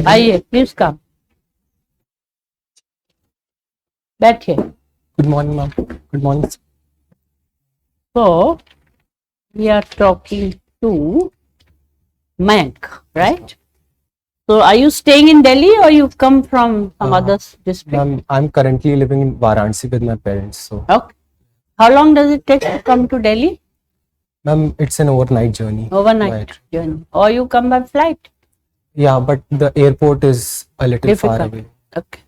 आइए, please come, बैठिए. Good morning, ma'am. Good morning. So we are talking to Mayank, right? So are you staying in Delhi or you've come from some other district? Ma'am, I'm currently living in Varanasi with my parents. So, Okay. How long does it take to come to Delhi? ma'am, it's an overnight journey. Overnight journey. Or you come by flight? Yeah, but the airport is a little far Difficult. away. Okay.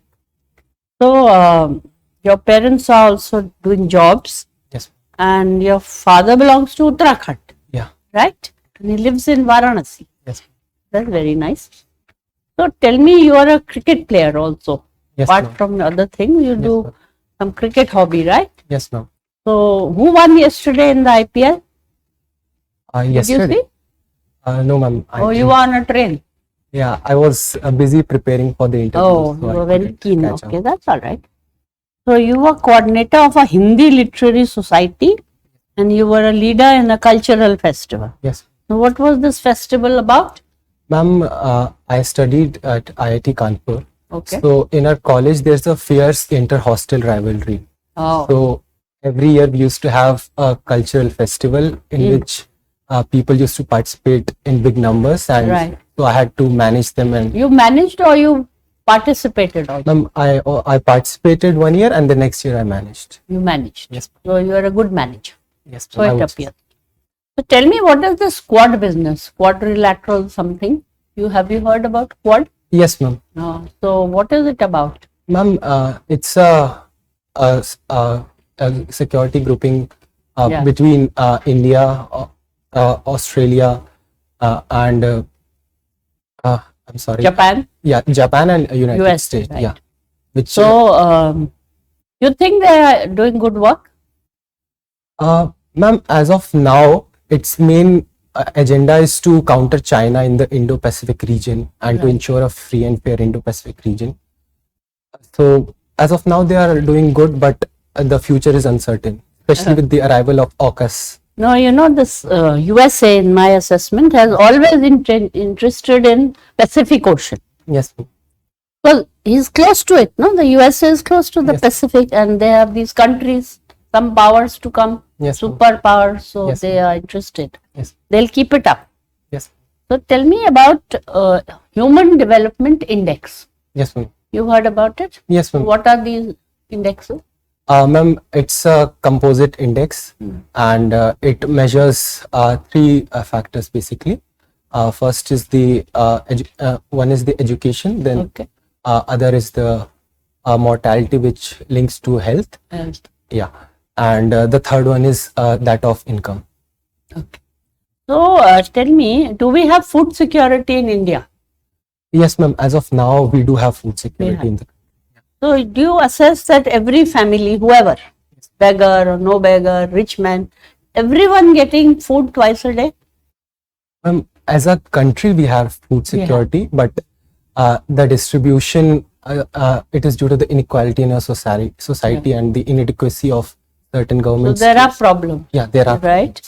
So your parents are also doing jobs, Yes. and your father belongs to Uttarakhand, Yeah. right? And he lives in Varanasi. Yes. That's very nice. So tell me, you are a cricket player also. Yes, Apart ma'am. from the other thing, you Yes, do ma'am. some cricket hobby, right? Yes, ma'am. So who won yesterday in the IPL? Yesterday? Did you see? No, ma'am. Oh, you were on a train. Yeah, I was busy preparing for the interview. Oh, so you I were very couldn't keen. catch Okay, up. that's all right. So you were coordinator of a Hindi literary society, and you were a leader in a cultural festival. Yes. So what was this festival about? Ma'am, I studied at IIT Kanpur. Okay. So in our college, there's a fierce inter-hostel rivalry. Oh, So every year we used to have a cultural festival in which people used to participate in big numbers, and Right. so I had to manage them. And you managed or you participated also? ma'am, I participated 1 year, and the next year I managed. You managed. Yes, So you are a good manager. yes. So I it would- appears. So tell me, what is the squad business? Quadrilateral something? Have you heard about quad? Yes, ma'am. No. So what is it about? Ma'am, it's a security grouping Yeah. between India, Australia, and I'm sorry. Japan. Yeah, Japan and United US, States. right. Yeah. Which So you think they are doing good work? ma'am, as of now, its main agenda is to counter China in the Indo-Pacific region and to Right. ensure a free and fair Indo-Pacific region. So as of now, they are doing good, but the future is uncertain, especially with the arrival of AUKUS. No, you know, this USA, in my assessment, has always interested in Pacific Ocean. Yes, ma'am. Well, he's close to it, no? The USA is close to the Yes. Pacific, and they have these countries, some powers to come, Yes, ma'am. superpowers, so Yes, they are interested. Yes. They'll keep it up. Yes. So tell me about Human Development Index. Yes, ma'am. You've heard about it? Yes, ma'am. What are these indexes? Ma'am, it's a composite index, and it measures three factors basically. First is the one is the education, then Okay. other is the mortality, which links to health. Health. Yeah, and the third one is that of income. Okay. So tell me, do we have food security in India? Yes, ma'am. As of now, we do have food security in the. So do you assess that every family, whoever, beggar or no beggar, rich man, everyone getting food twice a day? As a country, we have food security, but the distribution, it is due to the inequality in our society and the inadequacy of certain So governments. there are problems, Yeah, there are. right?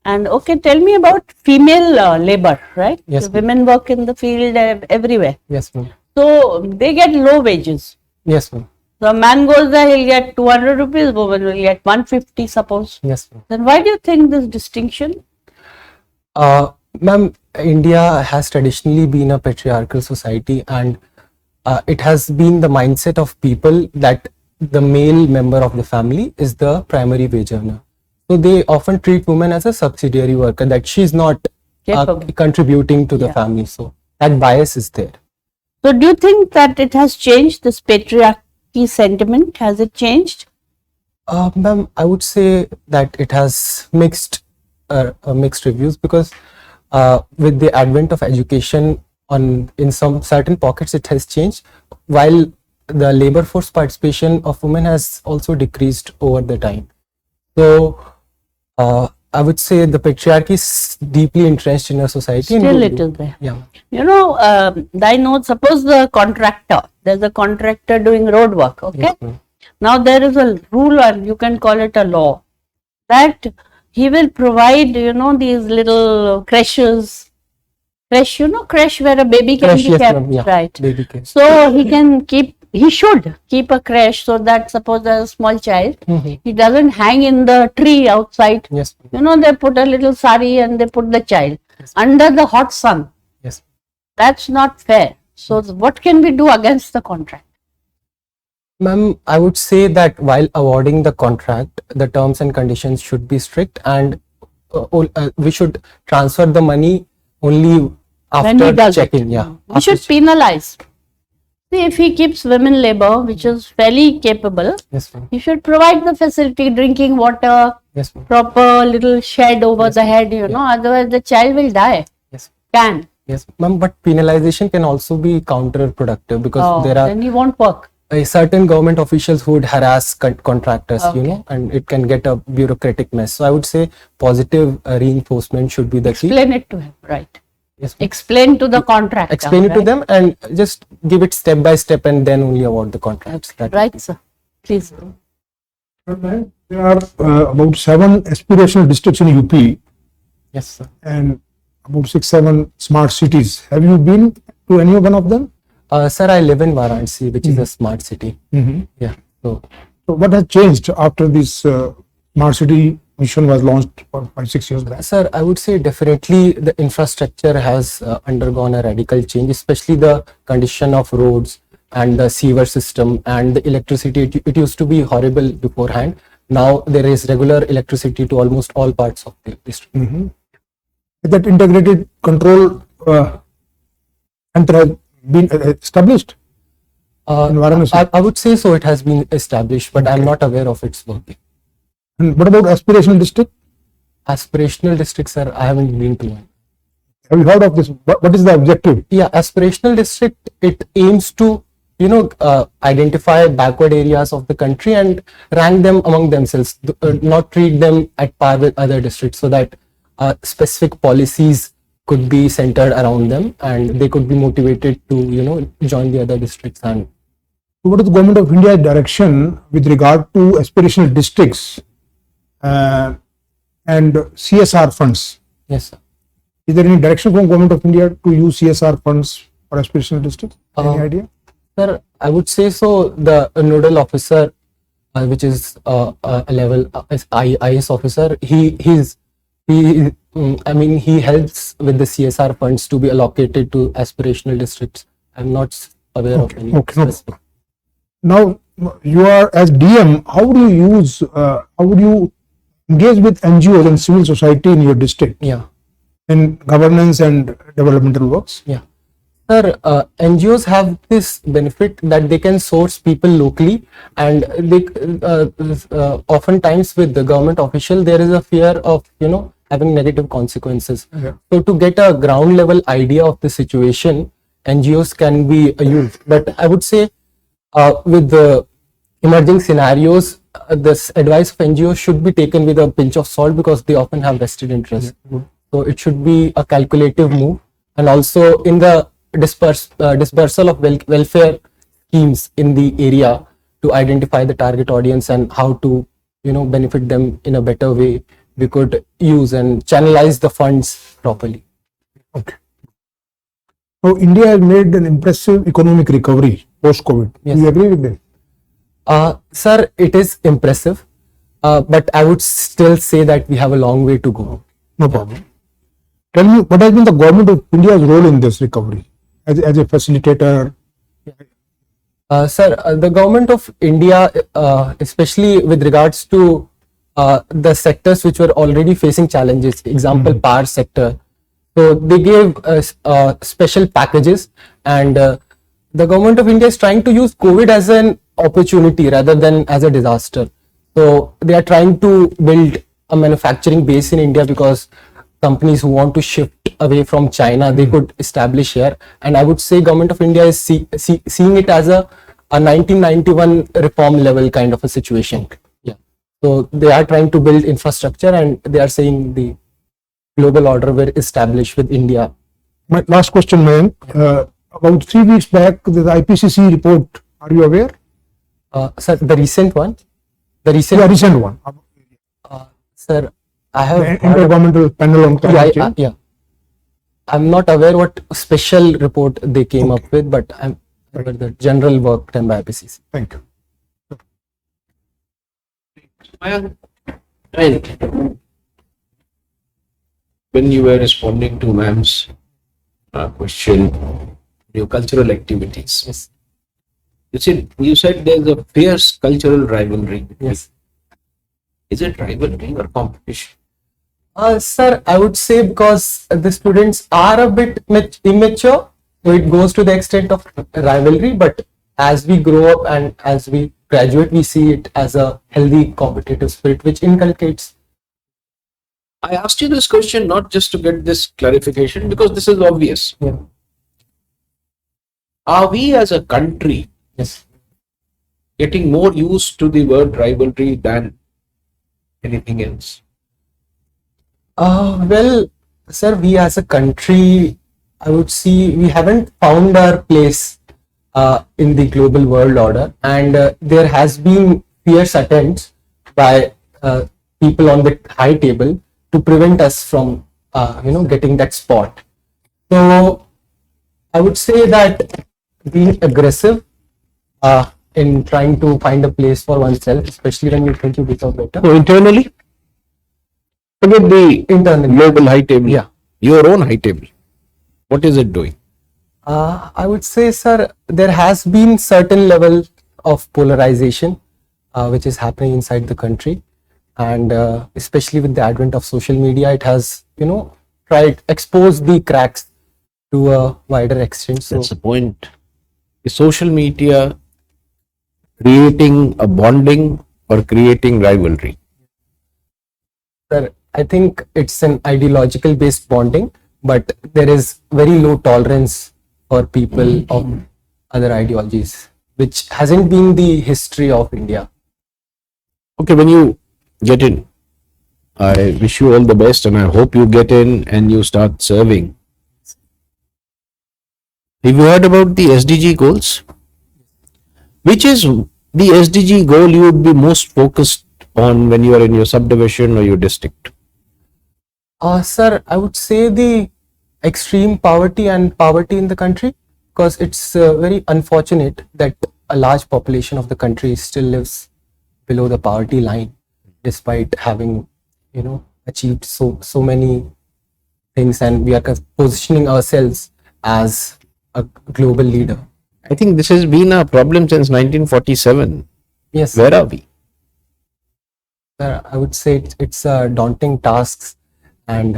And okay, tell me about female labor, right? Yes, So women work in the field everywhere. Yes, ma'am. So they get low wages. Yes, ma'am. So a man goes there, he'll get 200 rupees, woman will get 150, suppose. Yes, ma'am. Then why do you think this distinction? Ma'am, India has traditionally been a patriarchal society, and it has been the mindset of people that the male member of the family is the primary wage earner. So they often treat women as a subsidiary worker, that she's not Capable. contributing to the Yeah. family. So that bias is there. So do you think that it has changed, this patriarchy sentiment? Has it changed? Ma'am, I would say that it has mixed reviews, because with the advent of education in some certain pockets, it has changed, while the labor force participation of women has also decreased over the time. So I would say the patriarchy is deeply entrenched in our society. and Still we- it is there. Yeah. You know, I know, suppose the contractor, there's a contractor doing road work, okay? Yes, ma'am. Now there is a rule, or you can call it a law, that he will provide, you know, these little creches Creche, you know, creche where a baby can Creche, be yes, kept, ma'am, yeah, right? baby care. So he should keep a creche so that suppose there's a small child, he doesn't hang in the tree outside. Yes, You know, they put a little sari and they put the child under the hot sun. yes. That's not fair. So what can we do against the contract? Ma'am, I would say that while awarding the contract, the terms and conditions should be strict, and we should transfer the money only When after he does checking. it. Yeah, We should penalize. See, if he keeps women labor, which is fairly capable, Yes, ma'am. he should provide the facility, drinking water, Yes, ma'am. proper little shed over the head, you know, otherwise the child will die. Yes. Can. Yes, ma'am. But penalization can also be counterproductive because Oh, there are then he won't work. certain government officials who would harass contractors, you Okay. know, and it can get a bureaucratic mess. So I would say positive reinforcement should be the key. Explain it to him, right? Yes, ma'am. Explain to the contractor. Explain it to right? them and just give it step by step and then only award the contracts. Right, sir. Please. There are about 7 aspirational districts in UP Yes, sir. and about 6-7 smart cities. Have you been to any one of them? Sir, I live in Varanasi, which is a smart city. Yeah. So, So what has changed after this smart city mission was launched 5-6 years back? sir, I would say definitely the infrastructure has undergone a radical change, especially the condition of roads and the sewer system and the electricity. It used to be horrible beforehand. Now there is regular electricity to almost all parts of the district. That integrated control center has been established in Varanasi. I would say so. It has been established, but I'm not aware of its working. And what about aspirational district? Aspirational districts, sir, I haven't been to one. Have you heard of this? What is the objective? Yeah, aspirational district, it aims to, you know, identify backward areas of the country and rank them among themselves, not treat them at par with other districts, so that specific policies could be centered around them and they could be motivated to, you know, join the other districts. And What is the Government of India's direction with regard to aspirational districts and CSR funds? yes, sir. Is there any direction from Government of India to use CSR funds for aspirational districts? Any idea? Sir, I would say so. The nodal officer, which is a level IAS officer, he helps with the CSR funds to be allocated to aspirational districts. I'm not aware of any specific. Now, you are as DM, how would you engage with NGOs and civil society in your district Yeah, in governance and developmental works? yeah. Sir, NGOs have this benefit that they can source people locally, and they oftentimes with the government official there is a fear of, you know, having negative consequences. Yeah. So to get a ground level idea of the situation, NGOs can be used. But I would say with the emerging scenarios, this advice of NGOs should be taken with a pinch of salt because they often have vested interest. So it should be a calculative move, and also in the dispersal of welfare schemes in the area to identify the target audience and how to, you know, benefit them in a better way. We could use and channelize the funds properly. Okay. So India has made an impressive economic recovery post-COVID. Yes. Do you agree with that? Sir, it is impressive, but I would still say that we have a long way to go. No problem. Tell me, what has been the Government of India's role in this recovery as a facilitator? Sir, the government of India, especially with regards to the sectors which were already facing challenges, example, power sector. So they gave special packages, and the government of India is trying to use COVID as an opportunity rather than as a disaster. So they are trying to build a manufacturing base in India because companies who want to shift away from China, they could establish here. And I would say government of India is seeing it as a 1991 reform level kind of a situation. Yeah. So they are trying to build infrastructure, and they are saying the global order were established with India. My last question, Mayank. About 3 weeks back, the IPCC report, are you aware? Sir, the recent one? Recent one. Sir, I have The Intergovernmental Panel on Climate Change. yeah. I'm not aware what special report they came up with, but I'm aware the general work done by IPCC. Thank you. And when you were responding to ma'am's question, your cultural activities, Yes. you said there's a fierce cultural rivalry. Yes. Is it rivalry or competition? Sir, I would say because the students are a bit immature, so it goes to the extent of rivalry. But as we grow up and as we graduate, we see it as a healthy competitive spirit, which inculcates. I asked you this question not just to get this clarification, because this is obvious. Yeah. Are we as a country Yes. getting more used to the word rivalry than anything else? Well, sir, we as a country, I would see we haven't found our place in the global world order, and there has been fierce attempts by people on the high table to prevent us from, getting that spot. So, I would say that being aggressive in trying to find a place for oneself, especially when you think you deserve better. So internally? Forget the Internally. global high table. Yeah. Your own high table. What is it doing? I would say, sir, there has been certain level of polarization which is happening inside the country, and especially with the advent of social media, it has, tried expose the cracks to a wider extent. So, That's the point. Is social media creating a bonding or creating rivalry? sir, I think it's an ideological based bonding, but there is very low tolerance for people of other ideologies, which hasn't been the history of India. Okay, when you get in, I wish you all the best, and I hope you get in and you start serving. Have you heard about the SDG goals? Which is the SDG goal you would be most focused on when you are in your subdivision or your district? Sir, I would say the extreme poverty and poverty in the country, because it's very unfortunate that a large population of the country still lives below the poverty line, despite having, achieved so many things, and we are positioning ourselves as a global leader. I think this has been a problem since 1947. Yes, Where are we? sir, I would say it's a daunting task, and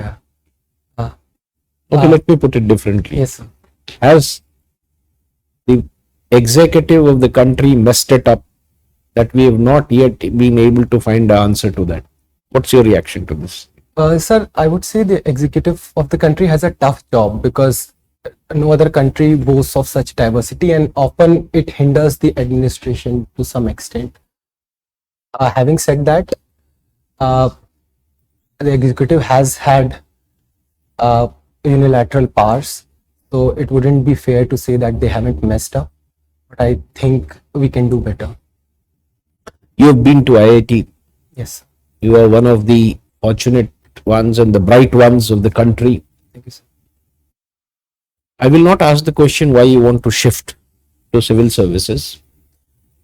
Okay, let me put it differently. yes, sir. Has the executive of the country messed it up that we have not yet been able to find the answer to that? What's your reaction to this? Sir, I would say the executive of the country has a tough job, because no other country boasts of such diversity, and often it hinders the administration to some extent. Having said that, the executive has had unilateral powers, so it wouldn't be fair to say that they haven't messed up, but I think we can do better. You have been to IIT. Yes, You are one of the fortunate ones and the bright ones of the country. thank you, sir. I will not ask the question why you want to shift to civil services.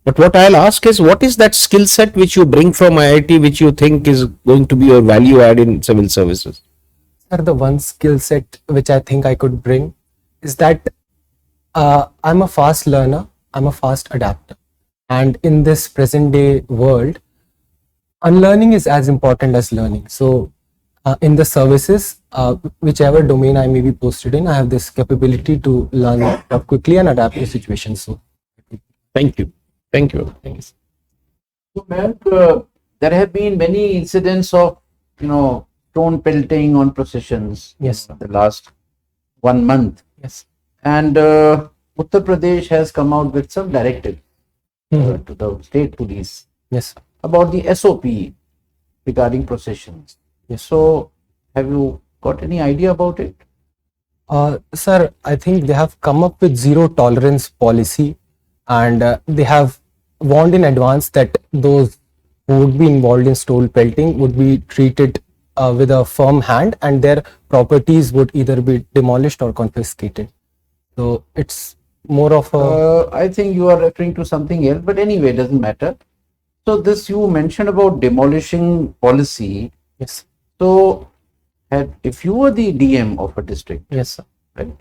But what I'll ask is, what is that skill set which you bring from IIT which you think is going to be your value add in civil services? Sir, the one skill set which I think I could bring is that I'm a fast learner, I'm a fast adapter. And in this present day world, unlearning is as important as learning. So, in the services, whichever domain I may be posted in, I have this capability to learn quickly and adapt to situations. So, Thank you. Thank you. thank you, sir. So, Mayank, there have been many incidents of, stone pelting on processions. Yes. The last 1 month, Yes. and Uttar Pradesh has come out with some directive Mhm. to the state police Yes. about the SOP regarding processions. Yes. So, have you got any idea about it? Sir, I think they have come up with zero tolerance policy, and they have warned in advance that those who would be involved in stone pelting would be treated with a firm hand, and their properties would either be demolished or confiscated. So it's more of a I think you are referring to something else, but anyway, it doesn't matter. So this you mentioned about demolishing policy. yes, So if you were the DM of a district, yes, sir. right,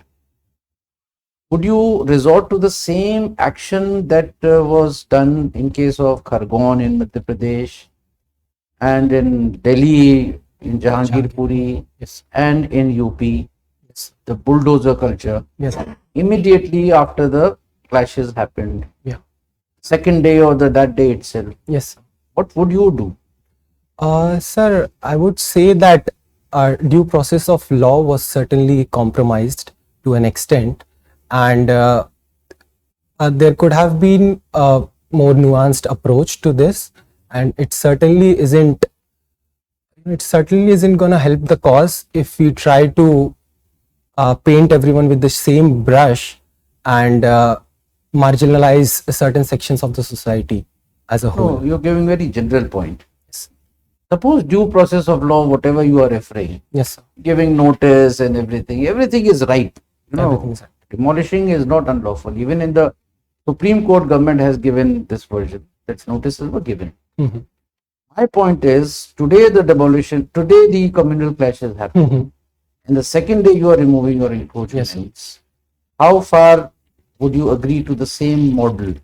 would you resort to the same action that was done in case of Khargone in Madhya Pradesh and in Delhi in Jahangirpuri Yes, and in UP, yes, the bulldozer culture, yes, immediately after the clashes happened, yeah, second day or that day itself, yes, sir. what would you do? Sir, I would say that due process of law was certainly compromised to an extent, and there could have been a more nuanced approach to this, and it certainly isn't. It certainly isn't going to help the cause if we try to paint everyone with the same brush and marginalize certain sections of the society as a whole. No, you're giving very general point. Yes, Suppose due process of law, whatever you are referring, yes, sir. giving notice and everything is right. Everything is right. Demolishing is not unlawful. Even in the Supreme Court, government has given this version that notices were given. Mhm. My point is, today the communal clashes happen, Mhm. and the second day you are removing your encroachments. How far would you agree to the same model?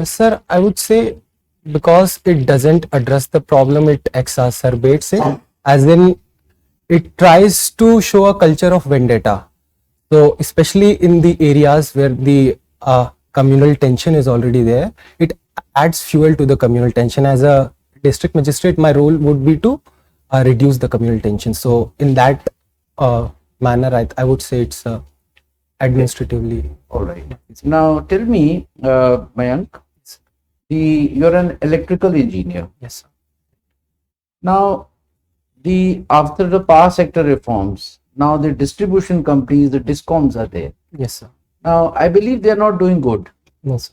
Sir, I would say because it doesn't address the problem, it exacerbates it, as in it tries to show a culture of vendetta. So, especially in the areas where the communal tension is already there, it adds fuel to the communal tension. As a district magistrate, my role would be to reduce the communal tension. So, in that manner, I would say it's administratively. All right. Now tell me, Mayank, you're an electrical engineer. Yes, sir. Now, after the power sector reforms, now the distribution companies, the discoms are there. Yes, sir. Now, I believe they are not doing good. No, sir.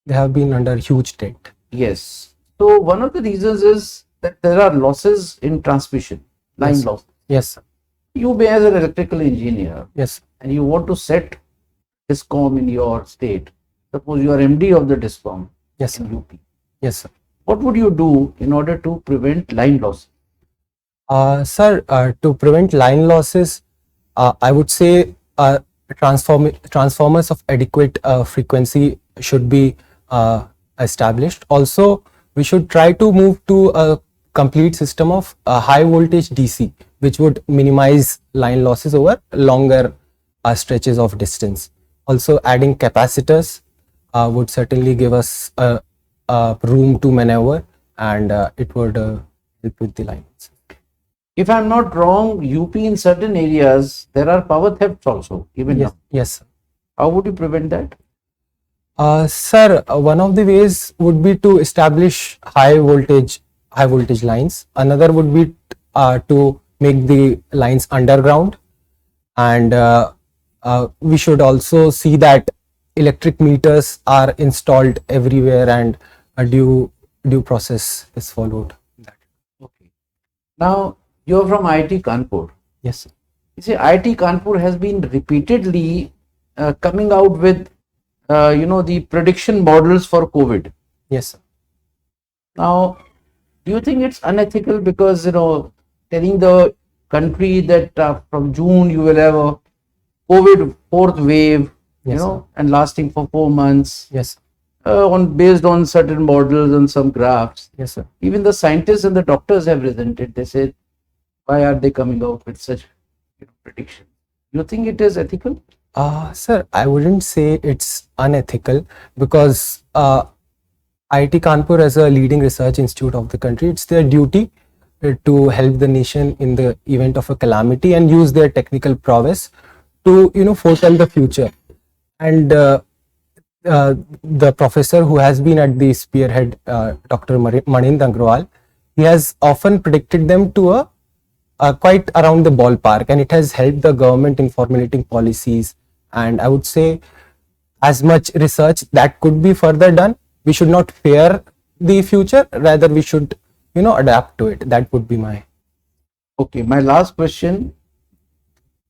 They have been under huge debt. Yes. So one of the reasons is that there are losses in transmission, line Yes. loss. Yes, sir. You be as an electrical engineer Yes, sir. and you want to set discom in your state. Suppose you are MD of the discom Yes, sir. in UP. Yes, sir. What would you do in order to prevent line loss? Sir, to prevent line losses, I would say transformers of adequate frequency should be established. Also, we should try to move to a complete system of high voltage DC, which would minimize line losses over longer stretches of distance. Also, adding capacitors would certainly give us room to maneuver, and it would help with the lines. If I'm not wrong, UP in certain areas, there are power thefts also, even Yes, now. yes, sir. How would you prevent that? Sir, one of the ways would be to establish high voltage lines. Another would be to make the lines underground, and we should also see that electric meters are installed everywhere and a due process is followed. Okay. Now, you're from IIT Kanpur. Yes, sir. You see, IIT Kanpur has been repeatedly coming out with, the prediction models for COVID. Yes, sir. Now, do you think it's unethical because, telling the country that from June you will have a COVID fourth wave, Yes, sir. and lasting for 4 months, Yes, based on certain models and some graphs. yes, sir. Even the scientists and the doctors have resented. They said, why are they coming out with such prediction? You think it is ethical? Sir, I wouldn't say it's unethical because IIT Kanpur, as a leading research institute of the country, it's their duty to help the nation in the event of a calamity and use their technical prowess to foretell the future. And the professor who has been at the spearhead, Dr. Nilendra Agrawal, he has often predicted them to a quite around the ballpark, and it has helped the government in formulating policies. And I would say, as much research that could be further done, we should not fear the future, rather we should adapt to it. That would be my Okay, my last question.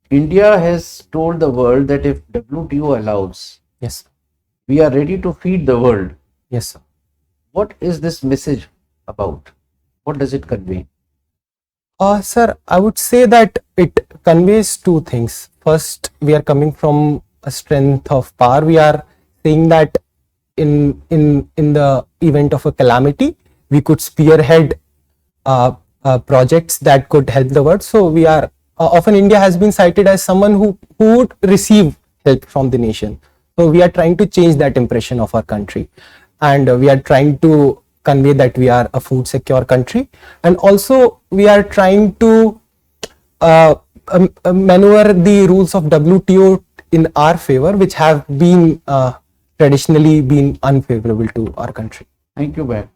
India has told the world that if WTO allows, Yes. we are ready to feed the world. Yes, sir. What is this message about? What does it convey? Sir, I would say that it conveys two things. First, we are coming from a strength of power. We are saying that in the event of a calamity, we could spearhead projects that could help the world. So we are often India has been cited as someone who would receive help from the nation. So we are trying to change that impression of our country, and we are trying to convey that we are a food secure country, and also we are trying to maneuver the rules of WTO in our favor, which have been traditionally been unfavorable to our country. Thank you, Mayank.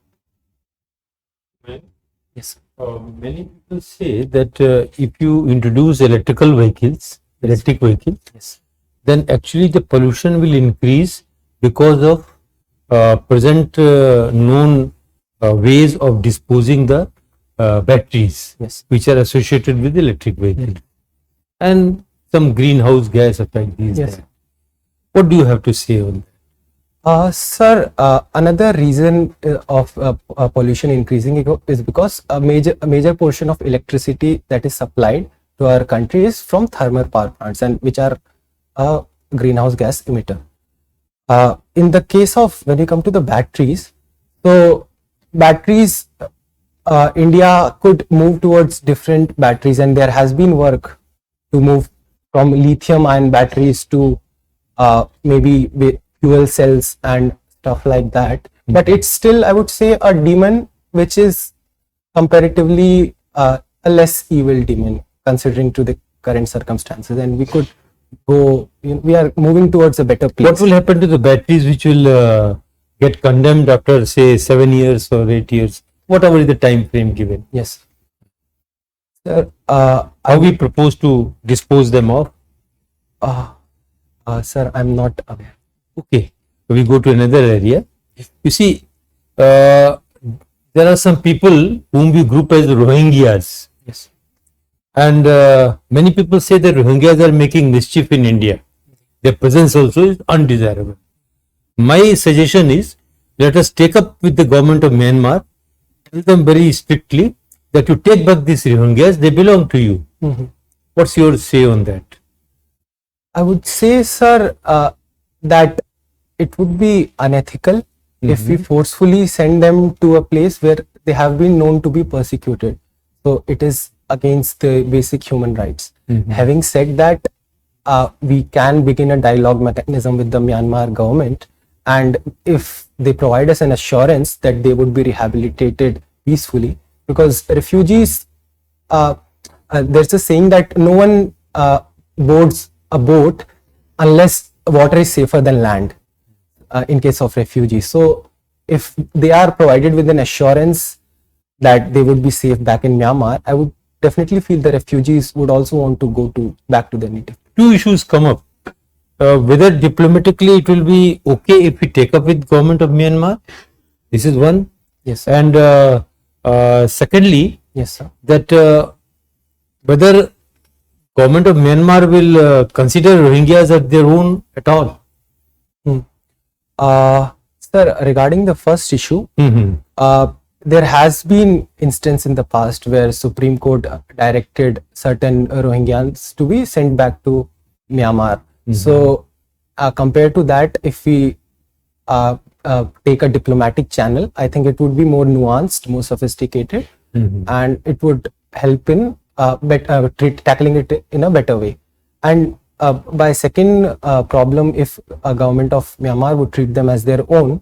Yes. Many people say that if you introduce electric vehicles, Yes. then actually the pollution will increase because of present known ways of disposing the batteries, Yes. which are associated with electric vehicles, and some greenhouse gas effect is Yes. there. What do you have to say on that? Sir, another reason of pollution increasing is because a major portion of electricity that is supplied to our country is from thermal power plants, and which are a greenhouse gas emitter. In the case of when we come to the batteries, so batteries, India could move towards different batteries, and there has been work to move from lithium ion batteries to maybe fuel cells and stuff like that. But it's still, I would say, a demon which is comparatively a less evil demon considering to the current circumstances, and we could go, we are moving towards a better place. What will happen to the batteries which will get condemned after say 7 years or 8 years, whatever is the time frame given? Yes. Sir, How we propose to dispose them of? sir, I'm not aware. Okay, we go to another area. You see, there are some people whom we group as Rohingyas, Yes. and many people say that Rohingyas are making mischief in India. Their presence also is undesirable. My suggestion is, let us take up with the government of Myanmar, tell them very strictly that you take back these Rohingyas, they belong to you. What's your say on that? I would say, sir, that it would be unethical if we forcefully send them to a place where they have been known to be persecuted. So it is against the basic human rights. Having said that, we can begin a dialogue mechanism with the Myanmar government, and if they provide us an assurance that they would be rehabilitated peacefully, because refugees, there's a saying that no one boards a boat unless water is safer than land in case of refugees. So if they are provided with an assurance that they would be safe back in Myanmar, I would definitely feel the refugees would also want to go back to their native. Two issues come up. Whether diplomatically it will be okay if we take up with government of Myanmar. This is one. Yes. And secondly, Yes, sir. that whether government of Myanmar will consider Rohingyas as their own at all. Sir, regarding the first issue, there has been instance in the past where Supreme Court directed certain Rohingyans to be sent back to Myanmar. So compared to that, if we take a diplomatic channel, I think it would be more nuanced, more sophisticated, and it would help in tackling it in a better way. And by second problem, if a government of Myanmar would treat them as their own,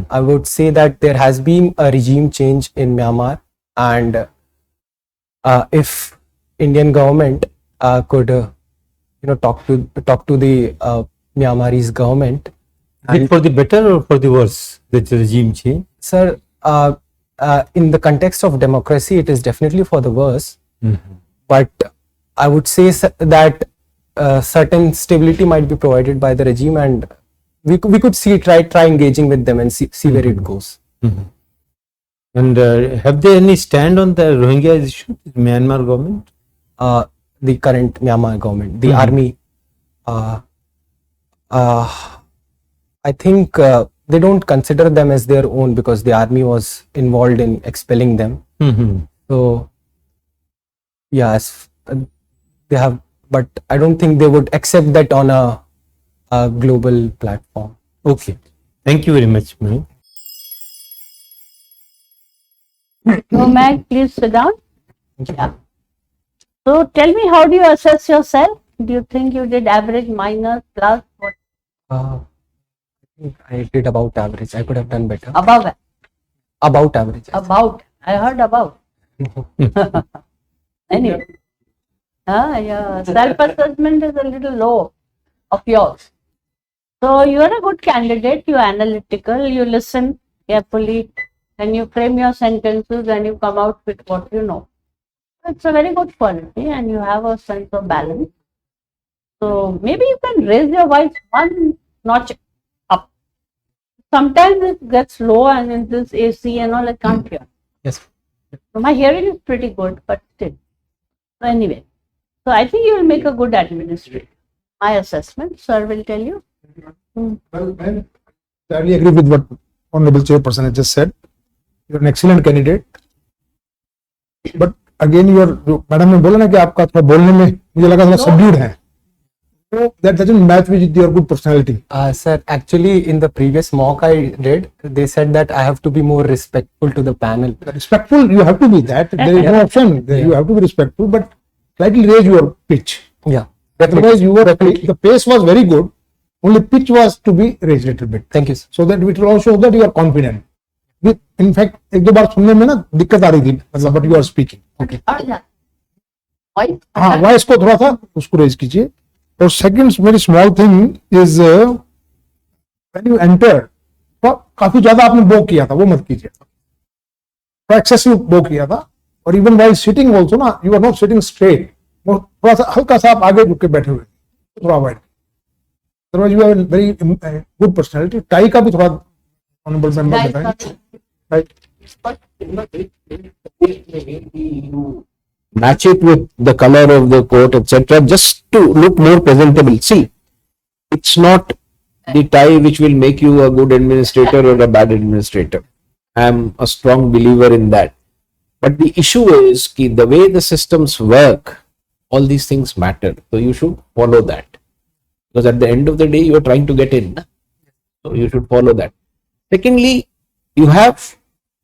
I would say that there has been a regime change in Myanmar, and if Indian government could talk to the Myanmarese government. Is it for the better or for the worse, the regime change? Sir, in the context of democracy, it is definitely for the worse. But I would say that certain stability might be provided by the regime, and we could try engaging with them and see where it goes. And have they any stand on the Rohingya issue, Myanmar government? The current Myanmar government, the army, I think they don't consider them as their own because the army was involved in expelling them. So, yes, they have, but I don't think they would accept that on a global platform. Okay. Thank you very much, Mayank. So, Mayank, please sit down. Yeah. So, tell me, how do you assess yourself? Do you think you did average, minus, plus, what? I think I did about average. I could have done better. Above? About average. About. I heard above. Anyway. Yeah. Self-assessment is a little low of yours. So, you are a good candidate. You are analytical. You listen carefully. And you frame your sentences and you come out with what you know. It's a very good quality and you have a sense of balance. So maybe you can raise your voice one notch up. Sometimes it gets low and in this AC and all I can't hear. Yes. So my hearing is pretty good, but still. So anyway, so I think you will make a good administrator. My assessment, sir will tell you. Well, I entirely agree with what Honorable Chairperson has just said. You're an excellent candidate. But again, madam ने बोला ना कि आपका थोड़ा बोलने में मुझे लगा थोड़ा subdued है. So that doesn't match with your good personality. Sir, actually in the previous mock I did, they said that I have to be more respectful to the panel. Respectful, you have to be that. There is no option. You have to be respectful, but slightly raise your pitch. Yeah. Otherwise, the pace was very good. Only pitch was to be raised a little bit. Thank you, sir. So that it will also show that you are confident. In fact, एक दो बार सुनने में ना दिक्कत आ रही थी, मतलब what you are speaking. Okay. हाँ, वॉइस को थोड़ा सा उसको रेज कीजिए. और second very small thing is when you enter, तो काफी ज्यादा आपने बो किया था, वो मत कीजिए. तो एक्सेसिव बो किया था. और इवन वाइल सिटिंग ऑल्सो ना, you are not sitting straight, थोड़ा सा हल्का सा आप आगे झुक के बैठे हुए, थोड़ा avoid. Otherwise you have very good personality. Tie का भी थोड़ा ऑनरेबल मेंबर बताएं. Right, match it with the color of the coat, etc., just to look more presentable. See, it's not the tie which will make you a good administrator or a bad administrator. I am a strong believer in that. But the issue is ki the way the systems work, all these things matter. So you should follow that. Because at the end of the day, you are trying to get in. So you should follow that. Secondly, you have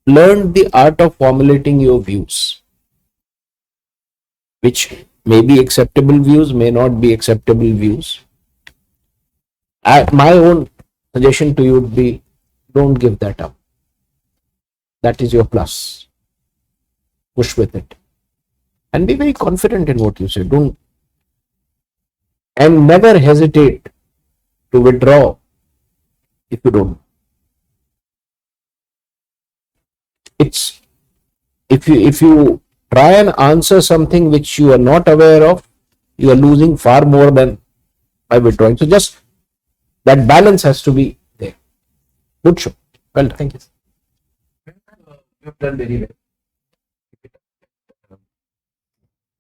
learned the art of formulating your views, which may be acceptable views, may not be acceptable views. My own suggestion to you would be, don't give that up. That is your plus. Push with it. And be very confident in what you say. Don't, and never hesitate to withdraw if you don't. It's, if you try and answer something which you are not aware of, you are losing far more than by withdrawing. So just that balance has to be there. Good show. Well done. Thank you, sir. You have done very well.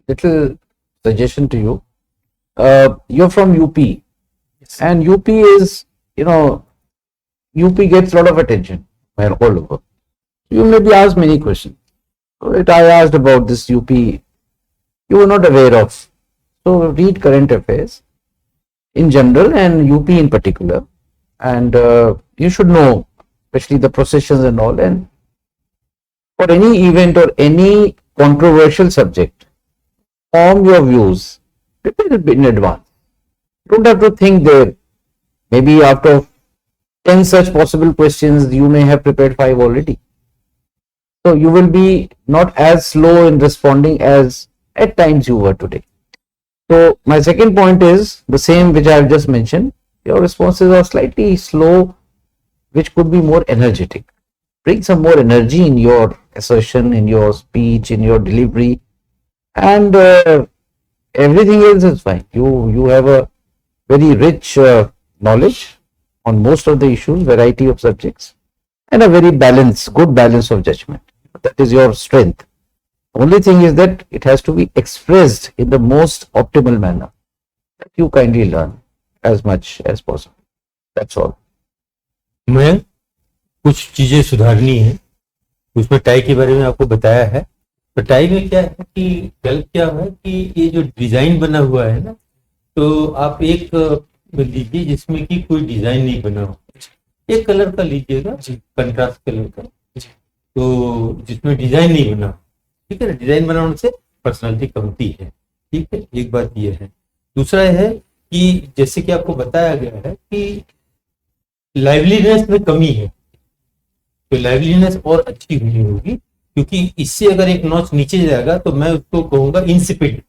Little suggestion to you. You're from UP. Yes. And UP is, UP gets a lot of attention all over. You may be asked many questions. I asked about this UP, you were not aware of. So read current affairs in general and UP in particular, and you should know, especially the processions and all. And for any event or any controversial subject, form your views, prepare it in advance. You don't have to think there. Maybe after 10 such possible questions, you may have prepared 5 already. So you will be not as slow in responding as at times you were today. So my second point is the same which I have just mentioned. Your responses are slightly slow, which could be more energetic. Bring some more energy in your assertion, in your speech, in your delivery, and everything else is fine. You have a very rich knowledge on most of the issues, variety of subjects, and a very good balance of judgment. that is your strength. Only thing is that it has to be expressed in the most optimal manner. You kindly learn as much as possible. That's all. मैं कुछ चीजें सुधारनी है, उसमें tie के बारे में आपको बताया है। तो टाई में क्या है कि गलत क्या है कि ये जो डिजाइन बना हुआ है ना, तो आप एक लीजिए जिसमें कि कोई डिजाइन नहीं बना हो, एक कलर का लीजिएगा, कंट्रास्ट कलर का, तो जिसमें डिजाइन नहीं बना हो, ठीक है ना। डिजाइन बनाने से पर्सनालिटी कमती है, ठीक है, एक बात ये है। दूसरा है कि जैसे कि आपको बताया गया है कि लाइवलीनेस में कमी है, तो लाइवलीनेस और अच्छी होनी होगी, क्योंकि इससे अगर एक नॉच नीचे जाएगा तो मैं उसको कहूंगा इंसिपिड।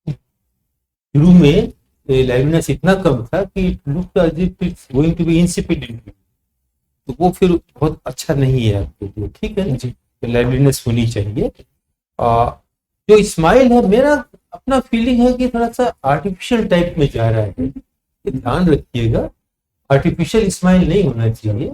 शुरू में लाइवलीनेस इतना कम था कि look as if it's going to be insipid, तो वो फिर बहुत अच्छा नहीं है आपके लिए, ठीक है ना। तो लाइवलीनेस होनी चाहिए। जो स्माइल है, मेरा अपना फीलिंग है कि थोड़ा सा आर्टिफिशियल टाइप में जा रहा है, ये ध्यान रखिएगा। आर्टिफिशियल स्माइल नहीं होना चाहिए,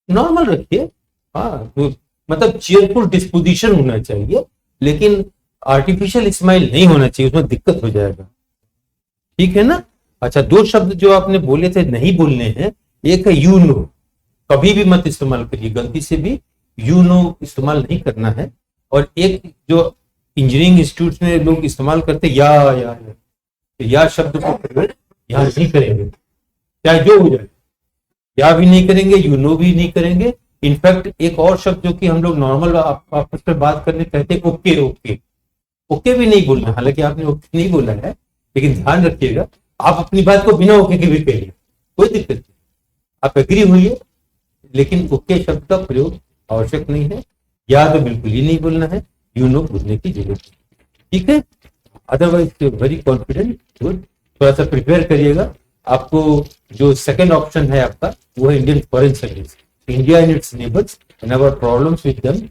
नॉर्मल रखिए। हाँ, तो मतलब चीयरफुल डिस्पोजिशन होना चाहिए, लेकिन आर्टिफिशियल स्माइल नहीं होना चाहिए, उसमें दिक्कत हो जाएगा, ठीक है ना। अच्छा, दो शब्द जो आपने बोले थे नहीं बोलने हैं, एक है यू नो, कभी भी मत इस्तेमाल करिए, गलती से भी यू नो इस्तेमाल नहीं करना है। और एक जो इंजीनियरिंग इंस्टीट्यूट में लोग इस्तेमाल करते या शब्द को प्रयोग यहाँ नहीं करेंगे, चाहे जो हो जाए, या भी नहीं करेंगे, यू नो भी नहीं करेंगे। इनफैक्ट एक और शब्द जो कि हम लोग नॉर्मल आपस में बात करने कहते हैं, ओके ओके, ओके भी नहीं बोलना। हालांकि आपने ओके नहीं बोला है, लेकिन ध्यान रखिएगा, आप अपनी बात को बिना ओके के भी कहिए, कोई दिक्कत नहीं, आप एग्री हुई, लेकिन ओके शब्द का प्रयोग आवश्यक नहीं है। या तो बिल्कुल ही नहीं बोलना है, यू नो बोलने की जरूरत है, ठीक है। Otherwise very confident, good. थोड़ा सा प्रिपेयर करिएगा। आपको जो सेकंड ऑप्शन है आपका, वो है Indian foreign service, India and its neighbours and our problems with them,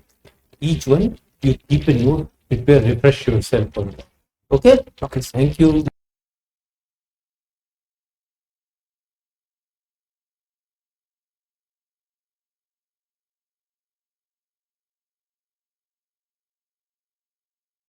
each one you keep in note, prepare, refresh yourself on that. Okay, thank you.